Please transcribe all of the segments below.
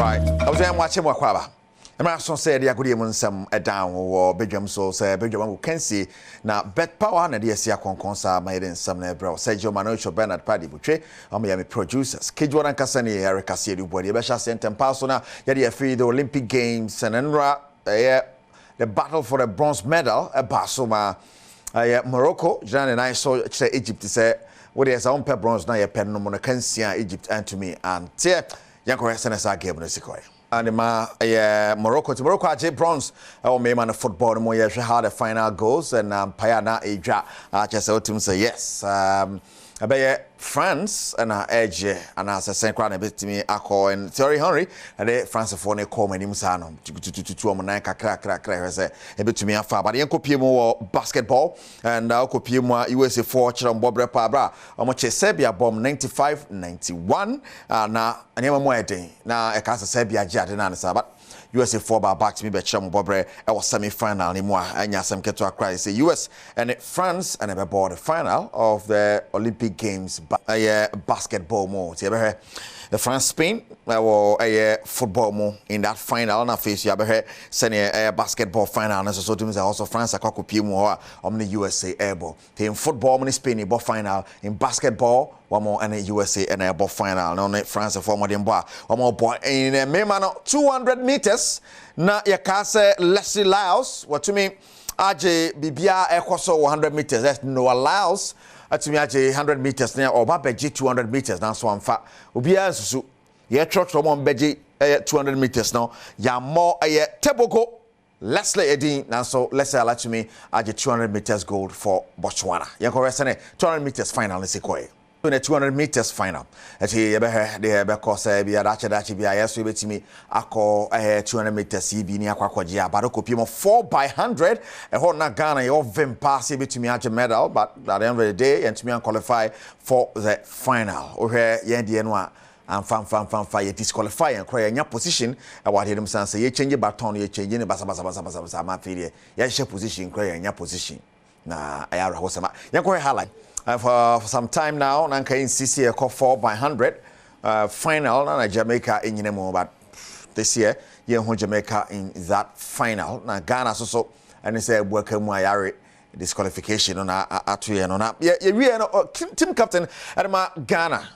Right. I was watching Wakwaba. I'm so said the agreement some down or Badwam so say Badwam can see now bet power and the SCA conconsa made in some nebro. Sergio Manocho Bernard Paddy Butre, Miami producers. Kijuan Cassani, Erica Siedu Body, Besha sent and Pasona, Yadia free the Olympic Games and Enra, the battle for the bronze medal, a Basoma, Morocco, Jan and I saw Egypt say, what is our own bronze now, a pen no Monacansia, Egypt and to me, and tear. Yanko SNSA game no sequoia. And Morocco to Morocco J bronze or me man football mo ye had the final goals and Payana Eja just autumn say yes. France and edge and as a second crown a bit to me Ako and Thierry Henry and the France for ne call many musano to nine crack say a bit to me afar but yanko pimo basketball and I'll copy more USA 4 children Bob Repabra or much Serbia bomb 95-91 na and yama more day now a cast of Serbia jet and answer but USA 4 back to me but Chum Bobre was semi-final ni moi and yasam keto akra say US and France and ever board the final of the Olympic Games basketball mo the France Spain or a football mo in that final na face you have send a basketball final and so to also France akoko pie mo on the USA airball in football mo Spain ball final in basketball one more and USA and a ball final no France for more than boy one more boy in a memano 200 meters na yakase Leslie Laos what to me AJ Bibia ekoso 100 meters that's no allows to me 100 meters now or babeji 200 meters now so I'm fat ubia so ye truck from on beji 200 meters now ya more Tebogo Leslie Edin now so let's say allow to me AJ 200 meters gold for Botswana ya correct 200 meters final is equal in the 200 meters final. At the because be a dachi be a yes, we bet me ako 200 meters CB near Quaquajia, but Okopimo 4x100. A whole Nagana, your vim pass to me at a medal, but at the end of the day, and to me qualify for the final. Or here, Yandianwa. And fan disqualify and cry in your position. I want him to say, you change your baton, you change in the basa, my failure. Your position, cry in your position. Nah, I are Hosama. You're going to highlight. For some time now, Nanka in CC a 4x100 final and Jamaica in Yenemo, but this year, Jamaica in that final. Now Ghana so and they say welcome my disqualification on Atu and on up. Yeah, team captain at Ghana.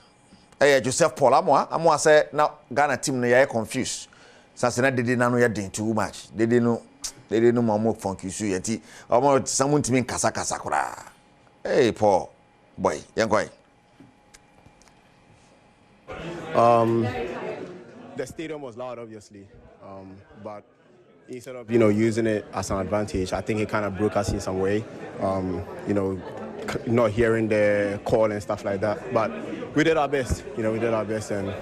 Joseph Paul Amwa say now Ghana team no confused. Since they didn't know you're doing too much. They didn't know more funky so yet. Almost someone to me Kasakura. Hey Paul. Boy, young boy. The stadium was loud, obviously, but instead of using it as an advantage, I think it kind of broke us in some way. Not hearing the call and stuff like that. But we did our best. We did our best, and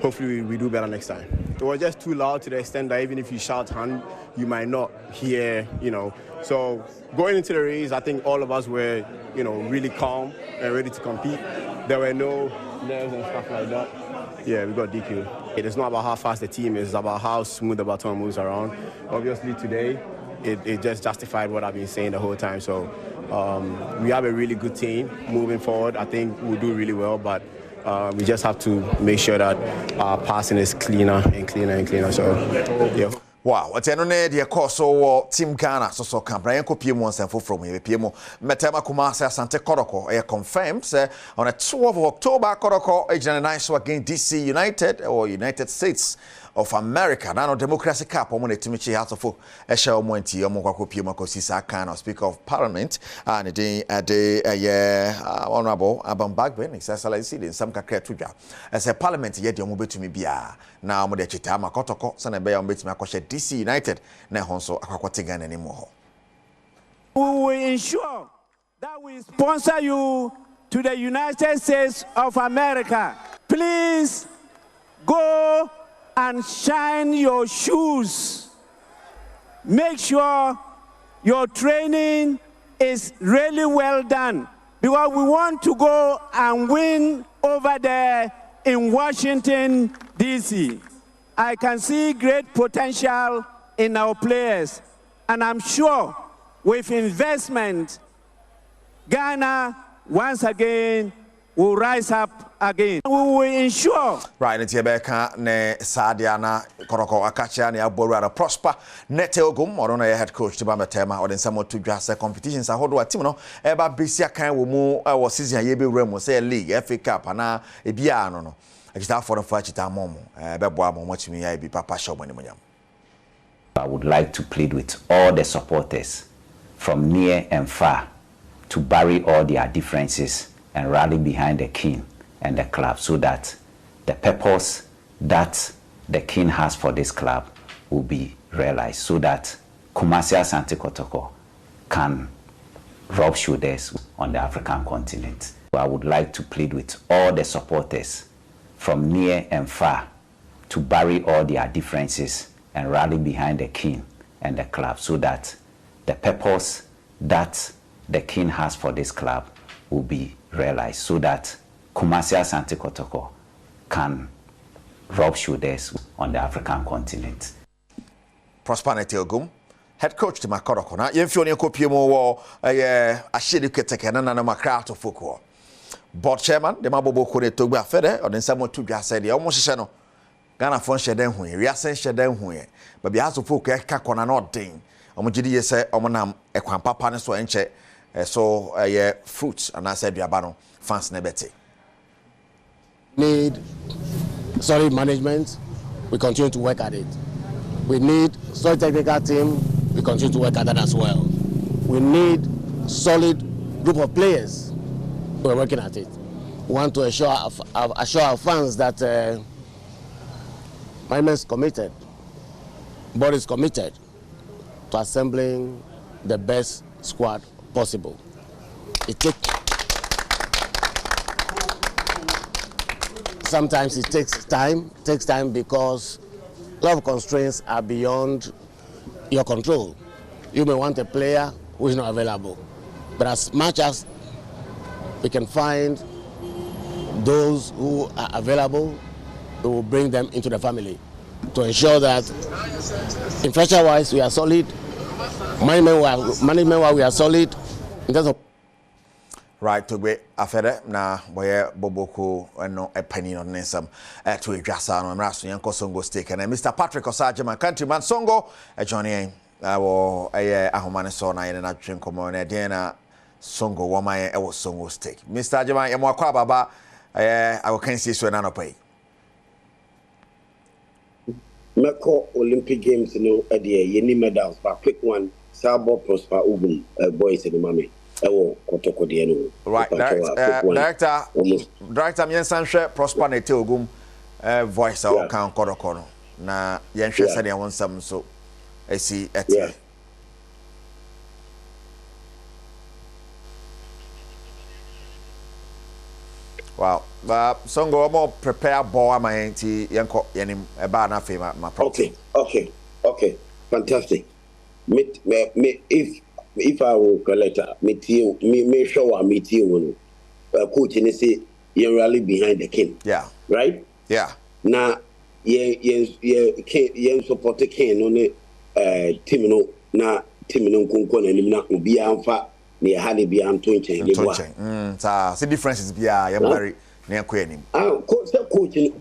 hopefully we do better next time. It was just too loud to the extent that even if you shout hand, you might not hear. So going into the race, I think all of us were, really calm and ready to compete. There were no nerves and stuff like that. Yeah, we got DQ. It is not about how fast the team is, it's about how smooth the baton moves around. Obviously today, it just justified what I've been saying the whole time. So we have a really good team moving forward. I think we'll do really well, but we just have to make sure that our passing is cleaner and cleaner and cleaner. So, yeah. Wow, what's an the course so Team Ghana so camp Brian Copium and from here Piemo Metama Kumasa Sante Koroko confirmed on a 2 of October Koroko agent nice against DC United or United States of America. Now Democracy Cup on the Timichi House of Esha Monti Omoko Piemo Kosisa Kano Speaker of Parliament and Honorable Adom Bagben excellency in some Kakretuja as a parliament yet you move to me bia now mo de chitama kotoko sana be on betimi akoshe DC United na honso akwakotigan anymore. We will ensure that we sponsor you to the United States of America. Please go and shine your shoes. Make sure your training is really well done because we want to go and win over there in Washington, D.C. I can see great potential in our players, and I'm sure with investment, Ghana once again will rise up again. We will ensure. Right, it's Yebeka, ne Sadiana, Koroko, Akacha, ne Abora, Prosper, Neteogum, or on a head coach to Bamatema, or in some to just competitions. I hold what Timno, Eba Bisia can will move our season, Yebi Remo, say league, FA Cup, and a Biano. I just have for the fight at Momo, Badwam, watch me, I be Papa Show when I would like to plead with all the supporters from near and far to bury all their differences and rally behind the king and the club so that the purpose that the king has for this club will be realized, so that Kumasi Asante Kotoko can rub shoulders on the African continent. I would like to plead with all the supporters from near and far to bury all their differences and rally behind the king and the club so that the purpose that the king has for this club will be realized, so that Kumasi Asante Kotoko can rub shoulders on the African continent. Prosperity Ogum, head coach to Makoroko. Now, Yemfioni Kopiemo war a shady keteken and a macrato fuko. Board chairman, the Mabobo Kone Togba Fede, or then someone to just say the almost channel. Ghana phone sheden hu, Riasen sheden hu, but be as of folk kakona not ding. Omojidi say omonam ekwan papa ne so enche so fruits and I said biabano fans nebeti. Need solid management, we continue to work at it. We need solid technical team, we continue to work at that as well. We need solid group of players, we're working at it. We want to assure our fans that management is committed, board is committed to assembling the best squad possible. Sometimes it takes time because a lot of constraints are beyond your control. You may want a player who is not available, but as much as we can find those who are available, we will bring them into the family to ensure that infrastructure-wise we are solid, management-wise we are solid in terms of. Right to be afere na boye boboko no epani on nesam to adwasa no mraso yanko songo stake and Mr. Patrick Osaje my countryman songo joining wo ahomane so na ye na twen komo na den na songo wo man e wo songo stake Mr. Ajema ye mo akwa baba I will can see so na no pay Meko Olympic Games no ade yeni medals but quick one Sabo Prosper Ugum boys in mame right, director Mien Sanche Prosper Nete Ogum voice out can Kodoko. Na Yen said I want some so I see at wow, but Songo more prepare ball my auntie Yanko Yenim a banner fame my property. Okay, fantastic. If I will collect me show meet you coach and say you're rally behind the king. Yeah. Right? Yeah. Now you support the king on the team no na team no kunkon and na obi amfa na hali bi am tonchen see differences be ya very na kwanim.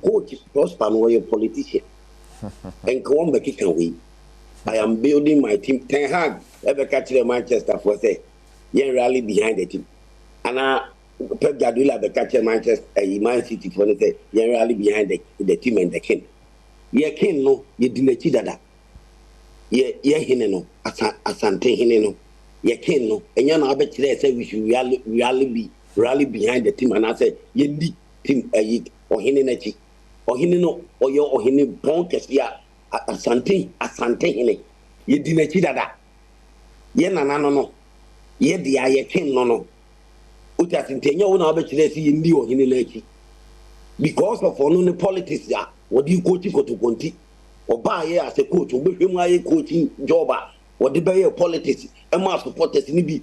Coach Prosper no a politician. And come back can we. I am building my team. Ten Hag ever catch the Manchester for say, you rally behind the team. And Pep Guardiola ever catch Manchester, Man City for say, you rally behind the team and the king. Ye king no, ye didn't cheat that. Ye hine no, asante hine no. Ye king no, and you know I bet you say we should rally behind the team. And I say, ye need team or hine nechi or hine no or yo or hine bonkers ya. Asante hine ye dinachi dada ye nana no ye dia ye ken no uta sintenya wona obekire si ye ndi o hine lachi because of ono ne politics ya wodi coach kotokonti oba ye as a coach obehwemu aye coaching job wodi be ye politics e ma supporters ni bi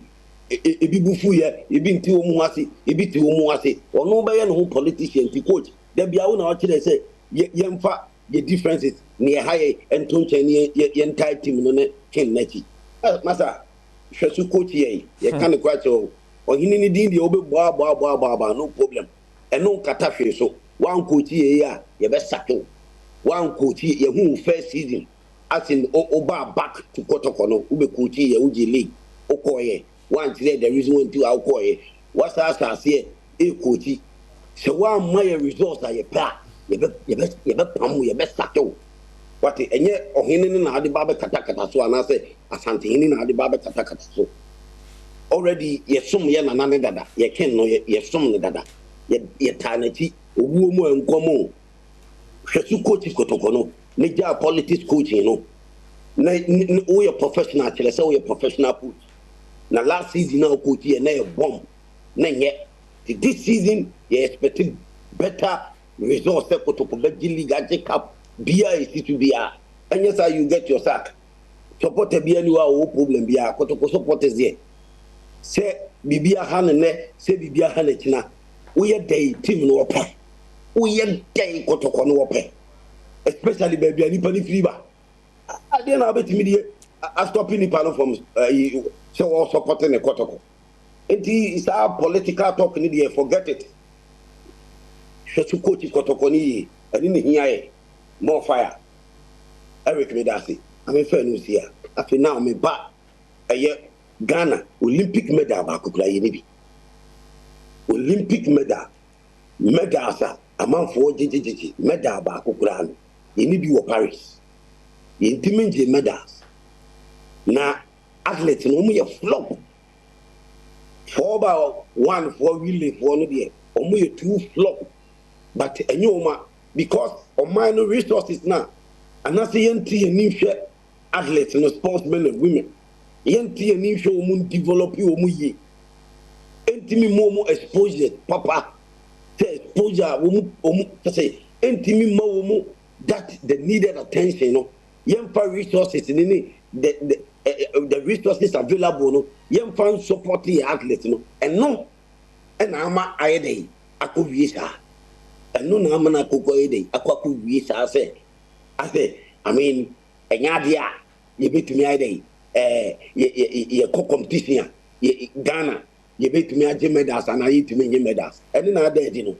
ebi bufu ye ebi nti o mu ase ebi ti o mu ase ono be ye no politician ti coach da bia wona o kire say ye mfa the differences near high and tonchen ye entire team no ne ken nachi masa hwesu coach ye can quite or hini ni din de obe boa no problem eno kata hwe so one coach ye ye be sake one coach ye hu first season as in oba back to Kotoko no ube coach ye uji league okoye one today the reason why to okoye what's as here e coach so one my results are ye pa ye be pam ye be sake what enye ohene na ade ba be kata so ana say asante hene na ade ba be kata so already ye sum ye na nane dada ye ken no ye sum ne dada ye tanati owuo mu enkomo hwesu coach Kotoko no ne ja politics coaching no na we a professional tell say we a professional coach na last season na coach ye na ye bomb na ye this season ye expecting better results for Kotoko be league age cup bia is to bia and yes you get your sack supporter bia ni wa o problem bia Kotoko supporters there say bibia hanene say bibia hanechina we dey team no ope we dey Kotoko no ope especially baby ani pani friba ade na betimi die a stopping ni pano from say we supporting the Kotoko enti is our political talk ni dey forget it so coach Kotoko ni ani ni hiaye more fire Eric Medasi I'm fair news here after now me ba Ghana Olympic medal ba kokura ye ni bi Olympic medal sa amanfo jejejeje medal ba kokura no ye ni bi wo Paris ye ntimenje medals na athlete no mu ye flop 4x1 for relay for no there omu ye 2 flop but enyoma because of minor resources now and na say yenti ni hwe athletes no sportsmen and women yenti ni hwe o mu develop o mu ye entimi mo exposure papa say exposure o mu say entimi mo mu that the needed attention no yemfa resources ni the resources available no yemfa support the athletes no and no and ama ayede akowie sa eno na ama na akoko ayede akowie sa say I mean enyadia ye betumi ayede ye competition ye Ghana ye betumi age medals and ye tumi nye medals eno na ade no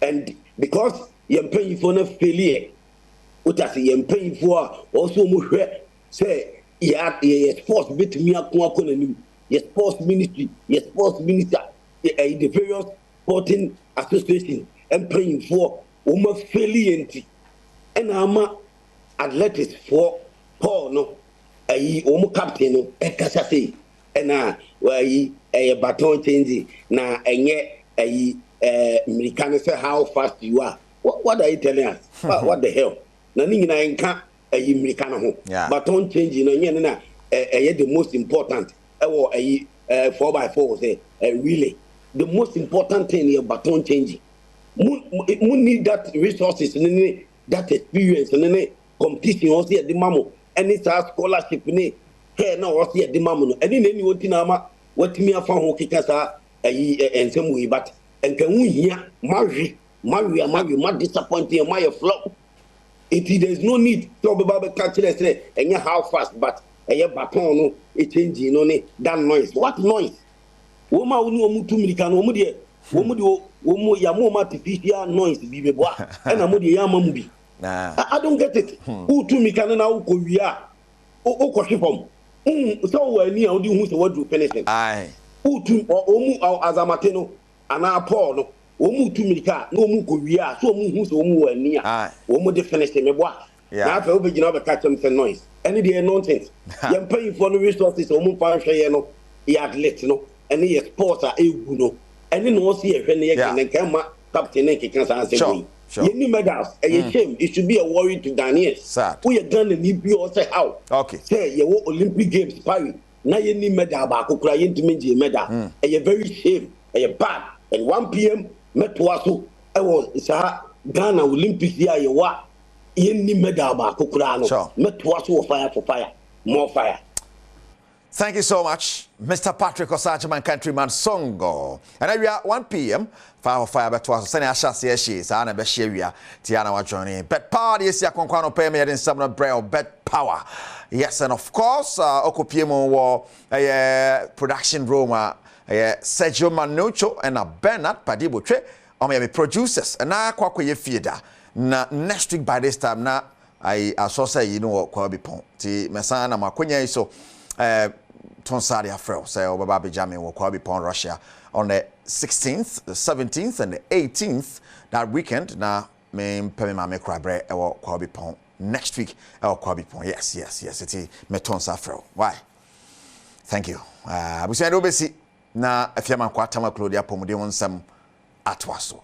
and because ye pay for na failure utase ye pay for also mo hwe say ye sports betumi akon akonanim ye sports ministry ye sports minister the various sporting associations and paying for failure and ama athletics for Paul no captain no ekasa say na baton change na enye American say how fast you are what are you telling us what the hell na ningi na enka American ho baton change no nye na the most important 4x4 say relay the most important thing is baton changing we need that resources that experience and competition also at the mamo any scholarship ni here now also at the mamo no any what na ma what me afa ho kika sa ensem we but enka hu hia ma disappointing ma flop there is no need to be able catch say enya how fast but baton no e changing no that noise what noise woma woni omu tumilika no omu de womu ya mo artificial noise bi bebo na mo de ya mamu bi I don't get it who tumilika na wo ko wi a o ko hwepom so wo ani a wo di hu se wadu finishing ai who tum omu azamate no ana Paul no omu tumilika na omu ko wi a so omu hu se omu wo ani a omu de finishing mebo na fa obegina be catch them say noise any dey nonsense yam paying for no resources omu fa hwe no ya athlete no any ye sports are egu no any no see ehwe ne ye can ma captain and can say we you need medals and shame it should be a worry to Ghanaians we are Ghana ni bi o say how okay say ye wo Olympic games Paris na ye need medal ba kokura ye ntimi je medal and ye very shame and ye bad and 1 p.m. metwa so e was Ghana Olympics here ye wa ye need medal ba kokura no metwa so fire for fire more fire. Thank you so much, Mr. Patrick Osachaman, countryman Songo. And we are 1 p.m. Fire back to us. Send us a she, Sana Besheria, Tiana Wajoni. Bet Power, yes, ya Conquano pay me in some braille, Bet Power. Yes, and of course, Okopiemo war a production room, Sergio Manucho and a Bernard Padibutre. me producers na kwakoye fieda na next week by this time na I saw say you know kwa bi pon ti mesa na makonya iso tonsari afro say obaba bejame wo kwa bi pon Russia on the 16th, the 17th and the 18th that weekend na me mpeme ma me krabre e wo kwa bi pon next week e wo kwa bi pon yes it me tonsari afro why thank you abusia do besi na afiama kwa tama Claudia pomode wonsam atwaso